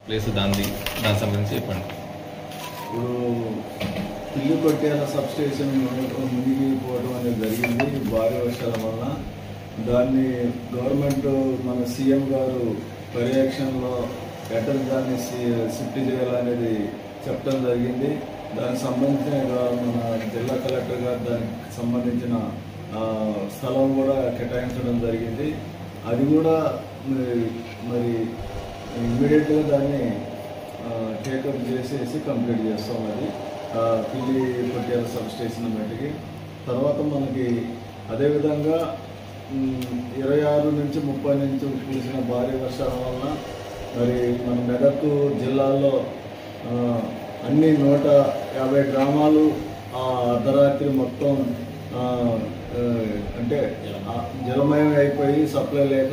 Place దానికి సంబంధించి చెప్పండి. ఇప్పుడు పిల్లి కొట్టేల సబ్ స్టేషన్ మునిగిపోవడం అనేది జరిగింది భారీ వర్షాల వల్ల. దాన్ని గవర్నమెంట్ మన సీఎం గారు పర్యవేక్షణలో ఎక్కడ దాన్ని షిఫ్ట్ చేయాలనేది చెప్పడం జరిగింది. దానికి సంబంధించిన మన జిల్లా కలెక్టర్ గారు దానికి సంబంధించిన స్థలం కూడా కేటాయించడం జరిగింది. అది కూడా మరి ఇమ్మీడియట్గా దాన్ని టేకప్ చేసేసి కంప్లీట్ చేస్తాం. అది పిల్లి కొట్టేల సబ్ స్టేషన్ మట్టికి. తర్వాత మనకి అదేవిధంగా 26 నుంచి 30 నుంచి కురిసిన భారీ వర్షాల వల్ల మరి మన మెదక్ జిల్లాలో అన్ని 150 గ్రామాలు అర్ధరాత్రి మొత్తం అంటే జలమయం అయిపోయి సప్లై లేక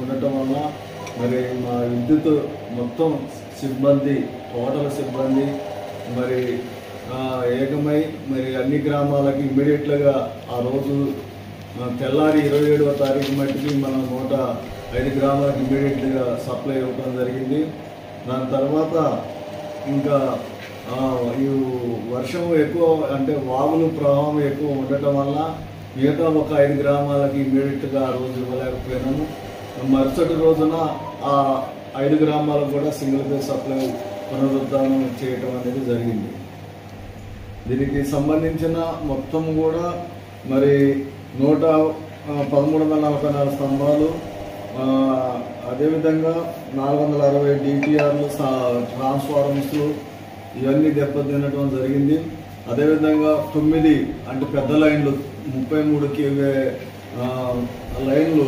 ఉండటం వల్ల మరి మా విద్యుత్ మొత్తం సిబ్బంది టోటల్ సిబ్బంది మరి ఏకమై మరి అన్ని గ్రామాలకి ఇమ్మీడియట్గా ఆ రోజు తెల్లారి 27వ తారీఖు మట్టికి మనం 105 గ్రామాలకు ఇమ్మీడియట్గా సప్లై ఇవ్వడం జరిగింది. దాని తర్వాత ఇంకా ఈ వర్షం ఎక్కువ అంటే వాగులు ప్రవాహం ఎక్కువ ఉండటం వల్ల మిగతా ఒక 5 గ్రామాలకి ఇమ్మీడియట్గా ఆ రోజు ఇవ్వలేకపోయినాము. మరుసటి రోజున ఆ 5 గ్రామాలకు కూడా సింగిల్ ఫేజ్ సప్లై పునరుద్ధరణ చేయటం అనేది జరిగింది. దీనికి సంబంధించిన మొత్తం కూడా మరి 1344 స్తంభాలు, అదేవిధంగా 460 డిపిఆర్లు, ట్రాన్స్ఫార్మర్స్ ఇవన్నీ దెబ్బతినడం జరిగింది. అదేవిధంగా 9 అంటే పెద్ద లైన్లు 33 kV లైన్లు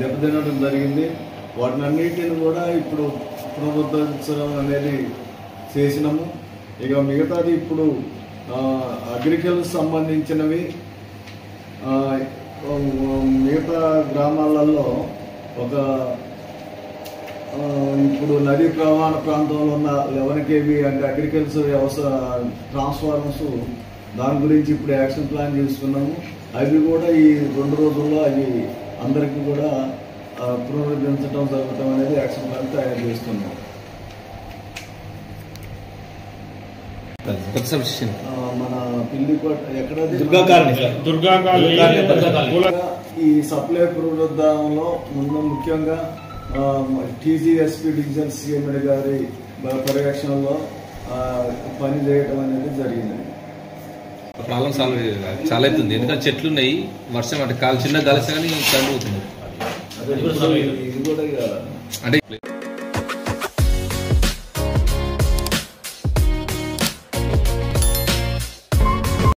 దెబ్బతినడం జరిగింది. వాటినన్నిటిని కూడా ఇప్పుడు పునరుద్ధరించడం అనేది చేసినాము. ఇక మిగతాది ఇప్పుడు అగ్రికల్చర్ సంబంధించినవి మిగతా గ్రామాలలో ఒక ఇప్పుడు నదీ ప్రవాహ ప్రాంతంలో ఉన్న 11 kV అంటే అగ్రికల్చర్ వ్యవసాయ ట్రాన్స్ఫార్మర్స్ దాని గురించి ఇప్పుడు యాక్షన్ ప్లాన్ చేసుకున్నాము. అవి కూడా ఈ 2 రోజుల్లో అవి అందరికీ కూడా పునరుద్ధరించడం జరగటం అనేది యాక్షన్ ప్లాన్ తయారు చేస్తున్నాం. మన పిల్లికోట ఎక్కడ ఈ సప్లై పునరుద్ధరణలో ముందు ముఖ్యంగా టీజీఎస్పీ డివిజనల్ సీఎం గారి పర్యవేక్షణలో పని చేయడం అనేది జరిగింది. ప్రాబ్లం సాల్వ్ చాలా అవుతుంది. ఎందుకంటే చెట్లు ఉన్నాయి, వర్షం అంటే చిన్న గాలి కానీ కరెంట్ అవుతుంది. ఇది కూడా అంటే